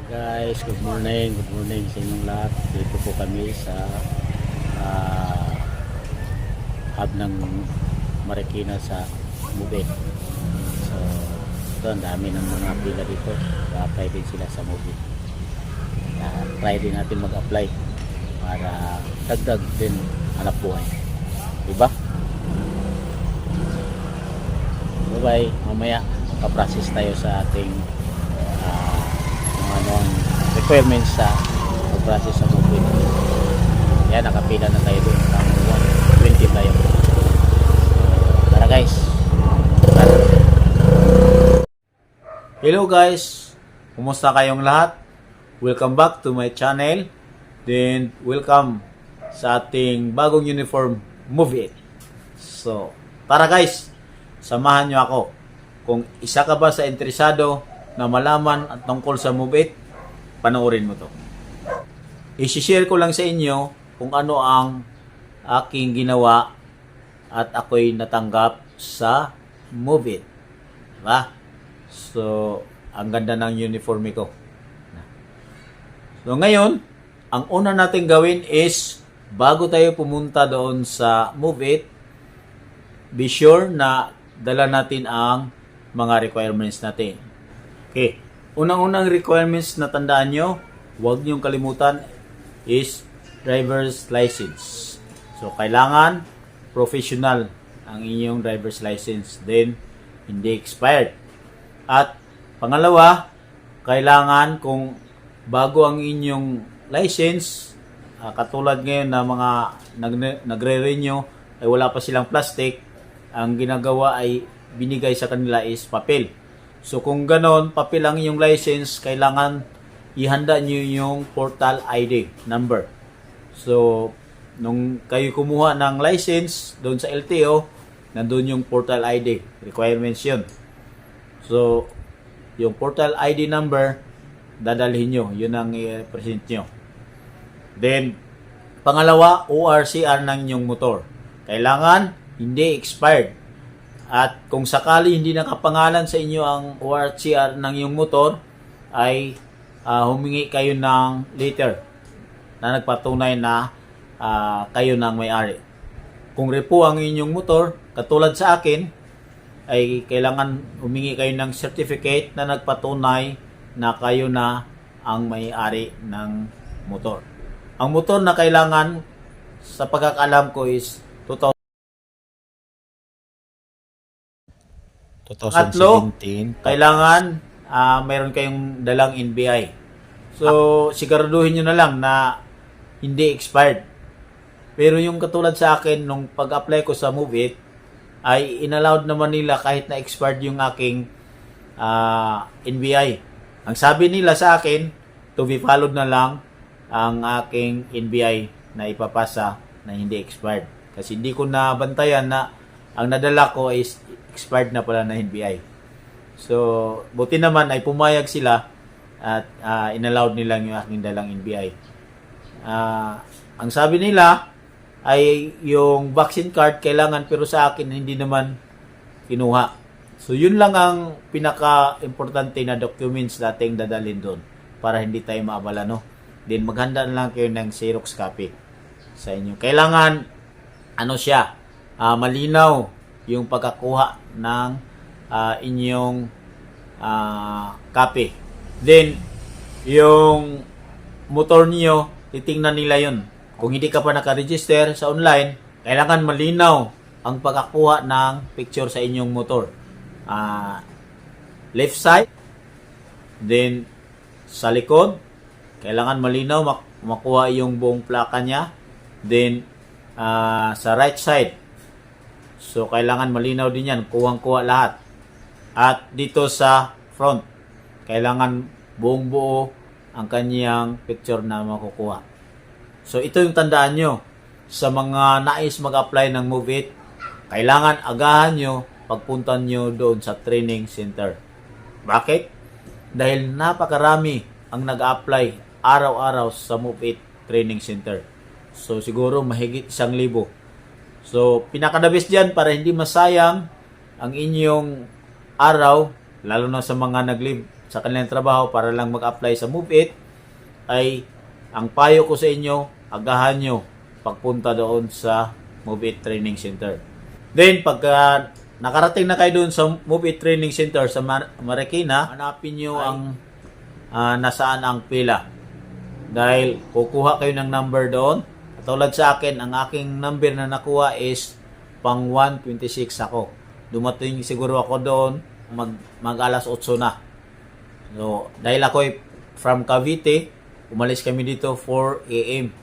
Guys, good morning. Good morning sa inyong lahat. Dito po kami sa uh, hub ng Marikina sa Mubit. So, ito ang dami ng mga pila dito. Apply din sila sa Mubit. Try din natin mag-apply para dagdag din hanap buhay. Diba? Bye-bye. Mamaya, kaprocess tayo sa ating ang requirements sa pag-process sa mobile. Yan, nakapila na tayo doon. 120 tayo. Tara guys. Tara. Hello guys. Kumusta kayong lahat? Welcome back to my channel. Then, welcome sa ating bagong uniform movie. So, tara guys. Samahan nyo ako. Kung isa ka ba sa interesado na malaman at tungkol sa Move It, panoorin mo to. I-share ko lang sa inyo kung ano ang aking ginawa at ako'y natanggap sa Move It. Diba? So, ang ganda ng uniforme ko. So, ngayon, ang una natin gawin is, bago tayo pumunta doon sa Move It, be sure na dala natin ang mga requirements natin. Okay. Unang-unang requirements na tandaan nyo, huwag nyong kalimutan is driver's license. So, kailangan professional ang inyong driver's license. Then, hindi expired. At, pangalawa, kailangan kung bago ang inyong license, katulad ngayon na mga nagre-renew, ay wala pa silang plastic, ang ginagawa ay binigay sa kanila is papel. So kung ganon, papel ang inyong license, kailangan ihanda nyo yung portal ID number. So, nung kayo kumuha ng license doon sa LTO, nandun yung portal ID. Requirements yun. So, yung portal ID number, dadalhin nyo. Yun ang i-present nyo. Then, pangalawa, ORCR ng inyong motor. Kailangan hindi expired. At kung sakali hindi nakapangalan sa inyo ang ORCR ng iyong motor, ay humingi kayo ng letter na nagpatunay na kayo ng may-ari. Kung repo ang inyong motor, katulad sa akin, ay kailangan humingi kayo ng certificate na nagpatunay na kayo na ang may-ari ng motor. Ang motor na kailangan, sa pagkakalam ko, is 2017. Kailangan mayroon kayong dalang NBI. So, siguraduhin nyo na lang na hindi expired. Pero yung katulad sa akin, nung pag-apply ko sa Move It, ay inallowed naman nila kahit na expired yung aking NBI. Ang sabi nila sa akin, to be followed na lang ang aking NBI na ipapasa na hindi expired. Kasi hindi ko nabantayan na ang nadala ko is expired na pala na NBI. So, buti naman ay pumayag sila at inallowed nila yung aking dalang NBI. Ang sabi nila ay yung vaccine card kailangan, pero sa akin hindi naman kinuha. So, yun lang ang pinaka-importante na documents nating dadalhin doon para hindi tayo maabala, no? Then, maghanda na lang kayo ng Xerox copy sa inyo. Kailangan, malinaw yung pagkakuha ng inyong copy. Then, yung motor niyo, titingnan nila yun. Kung hindi ka pa nakaregister sa online, kailangan malinaw ang pagkakuha ng picture sa inyong motor. Left side, then sa likod, kailangan malinaw makuha yung buong plaka niya. Then, sa right side, so kailangan malinaw din yan, kuhang-kuha lahat. At dito sa front, kailangan buong buo ang kanyang picture na makukuha. So ito yung tandaan nyo sa mga nais mag-apply ng Move It. Kailangan agahan nyo pagpunta nyo doon sa training center. Bakit? Dahil napakarami ang nag-apply araw-araw sa Move It training center. So siguro mahigit 1,000. So, pinaka-the best dyan para hindi masayang ang inyong araw lalo na sa mga nag-leave sa kanilang trabaho para lang mag-apply sa Move It, ay ang payo ko sa inyo, agahan nyo pagpunta doon sa Move It Training Center. Then, pagka nakarating na kayo doon sa Move It Training Center sa Marikina, hanapin nyo ang nasaan ang pila. Dahil kukuha kayo ng number doon. Katulad sa akin, ang aking number na nakuha is pang 126 ako. Dumating siguro ako doon mag alas 8 na. So, dahil ako from Cavite, umalis kami dito 4 a.m.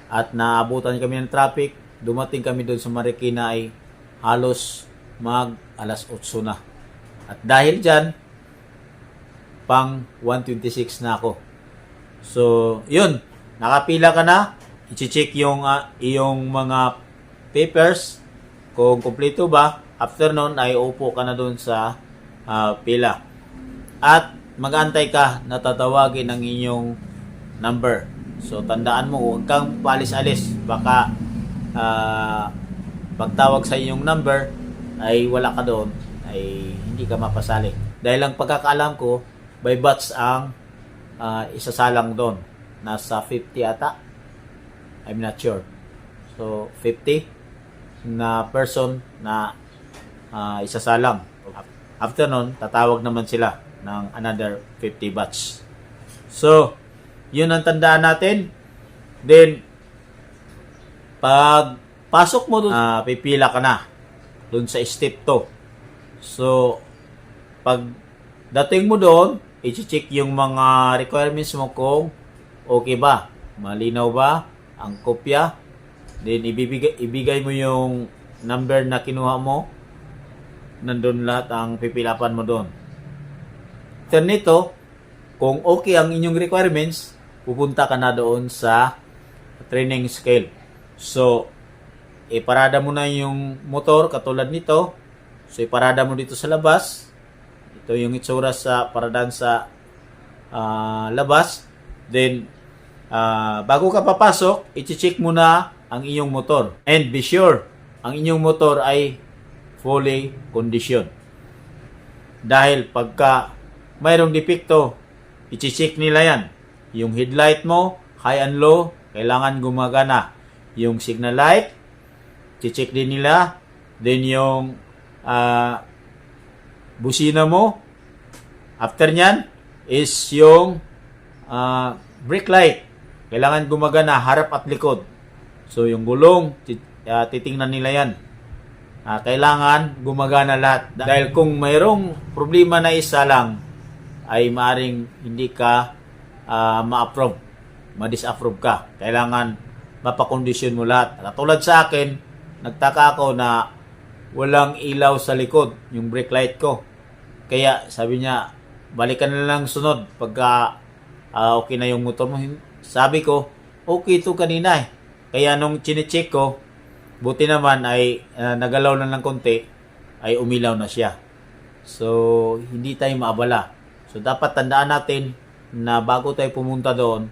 At naabutan kami ng traffic. Dumating kami doon sa Marikina ay halos mag alas 8 na. At dahil dyan, pang 126 na ako. So, yun. Nakapila ka na. I-check yung iyong mga papers kung kumpleto ba. After nun, ay upo ka na doon sa pila. At mag-antay ka na tatawagin ang inyong number. So, tandaan mo, huwag kang palis-alis. Baka pagtawag sa inyong number ay wala ka doon, ay hindi ka mapasali. Dahil ang pagkakaalam ko, by batch ang isasalang doon. Nasa 50 ata. I'm not sure. So, 50 na person na isasalang. After nun, tatawag naman sila ng another 50 batch. So, yun ang tandaan natin. Then, pag pasok mo doon, pipila ka na doon sa step 2. So, pag dating mo doon, i-check yung mga requirements mo kung okay ba, malinaw ba ang kopya. Then, ibigay mo yung number na kinuha mo. Nandun lahat ang pipilapan mo doon. After nito, kung okay ang inyong requirements, pupunta ka na doon sa training scale. So, iparada mo na yung motor katulad nito. So, iparada mo dito sa labas. Ito yung itsura sa paradaan sa labas. Then, bago ka papasok, i-check mo na ang inyong motor. And be sure, ang inyong motor ay fully condition. Dahil pagka mayroong depekto, i-check nila yan. Yung headlight mo, high and low, kailangan gumagana. Yung signal light, i-check din nila. Then yung busina mo, after nyan, is yung brake light. Kailangan gumagana, harap at likod. So yung gulong, titingnan nila yan. Kailangan gumagana lahat. Dahil kung mayroong problema na isa lang, ay maaring hindi ka ma-approve, ma-disapprove ka. Kailangan mapakondisyon mo lahat. Katulad sa akin, nagtaka ako na walang ilaw sa likod, yung brake light ko. Kaya sabi niya, balikan na lang sunod pagka okay na yung motor mo. Sabi ko, okay ito kanina eh. Kaya nung chinecheck ko, buti naman ay nagalaw na ng konti, ay umilaw na siya. So, hindi tayo maabala. So, dapat tandaan natin na bago tayo pumunta doon,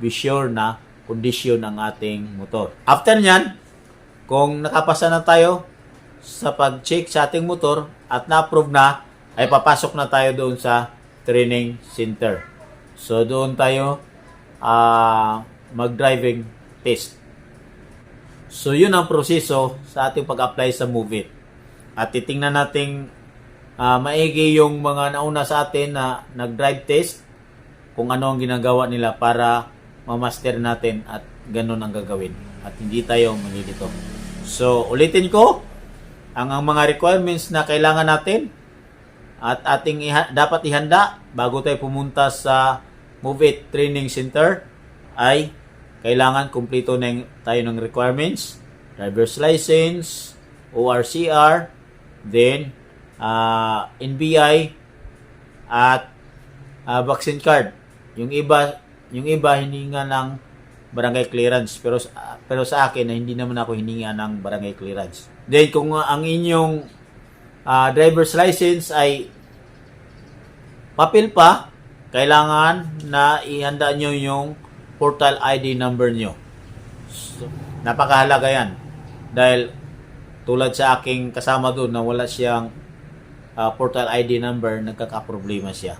be sure na kondisyon ang ating motor. After nyan, kung nakapasa na tayo sa pag-check sa ating motor at na-approve na, ay papasok na tayo doon sa training center. So, doon tayo mag-driving test. So, yun ang proseso sa ating pag-apply sa Move It. At titingnan natin maigi yung mga nauna sa atin na nag-drive test, kung ano ang ginagawa nila para ma-master natin at ganun ang gagawin. At hindi tayo malilito. So, ulitin ko, ang mga requirements na kailangan natin at ating dapat ihanda bago tayo pumunta sa Move It Training Center ay kailangan kumpleto tayo ng requirements, driver's license, ORCR, then NBI at vaccine card. Yung iba hininga ng barangay clearance, pero sa akin hindi naman ako hininga ng barangay clearance. Then kung ang inyong driver's license ay papel pa, kailangan na ihanda nyo yung portal ID number nyo. So, napakahalaga yan. Dahil tulad sa aking kasama doon na wala siyang portal ID number, nagkakaproblema siya.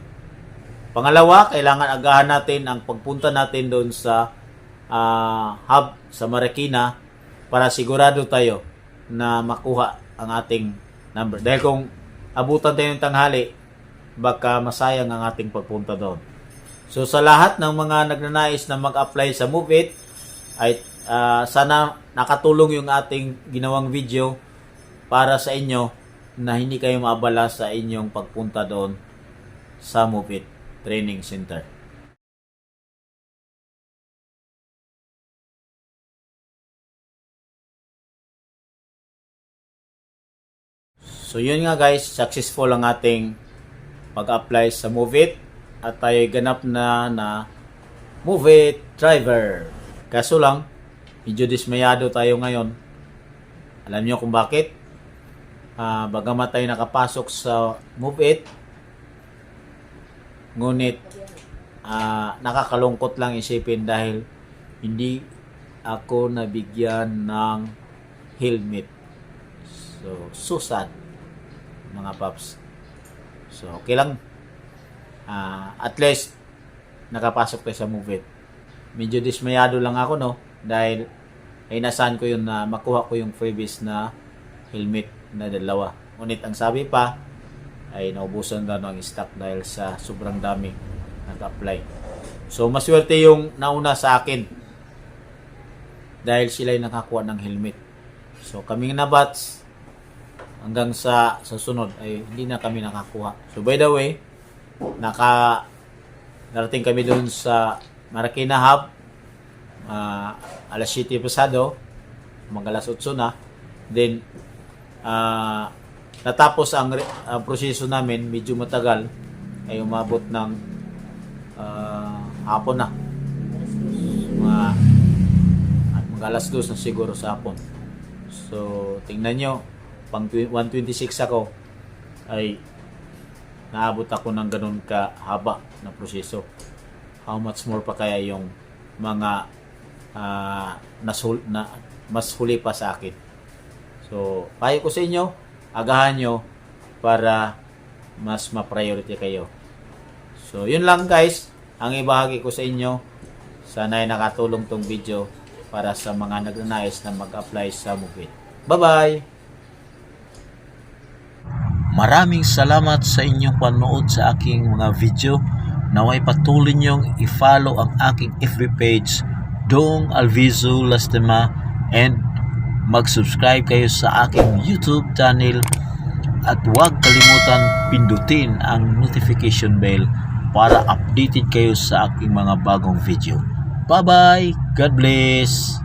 Pangalawa, kailangan agahan natin ang pagpunta natin doon sa hub sa Marikina para sigurado tayo na makuha ang ating number. Dahil kung abutan tayo ng tanghali, baka masayang ang ating pagpunta doon. So sa lahat ng mga nagnanais na mag-apply sa MoveIt, ay sana nakatulong yung ating ginawang video para sa inyo na hindi kayo maabala sa inyong pagpunta doon sa MoveIt Training Center. So yun nga guys, successful ang ating pag-apply sa MoveIt at tayo ganap na MoveIt driver. Kaso lang, medyo dismayado tayo ngayon. Alam niyo kung bakit? Bagamat tayo nakapasok sa MoveIt, ngunit nakakalungkot lang isipin dahil hindi ako nabigyan ng helmet. So sad mga paps. So okay lang. At least nakapasok tayo sa MoveIt. Medyo dismayado lang ako dahil ay nasaan ko yun na makuha ko yung freebies na helmet na dalawa. Ngunit ang sabi pa ay naubusan daw ng stock dahil sa sobrang dami nag-apply. So maswerte yung nauna sa akin dahil sila ay nakakuha ng helmet. So kaming nabats hanggang sa sunod ay hindi na kami nakakuha. So by the way, narating kami doon sa Marikina Hub alas 7 pasado, alas 8 na. Then natapos ang proseso namin, medyo matagal, ay umabot ng hapon na. Mga alas 2 na siguro sa hapon. So tingnan nyo, pang 126 ako ay naabot ako ng ganun kahaba na proseso. How much more pa kaya yung mga mas huli pa sa akin. So payo ko sa inyo, agahan nyo para mas ma-priority kayo. So yun lang guys ang ibahagi ko sa inyo. Sana ay nakatulong tong video para sa mga nagnanais na mag-apply sa MoveIt. Bye-bye! Maraming salamat sa inyong panood sa aking mga video. Naway patuloy niyong i-follow ang aking FB page, Dong Alviso Lastima, and mag-subscribe kayo sa aking YouTube channel at huwag kalimutan pindutin ang notification bell para updated kayo sa aking mga bagong video. Bye-bye! God bless!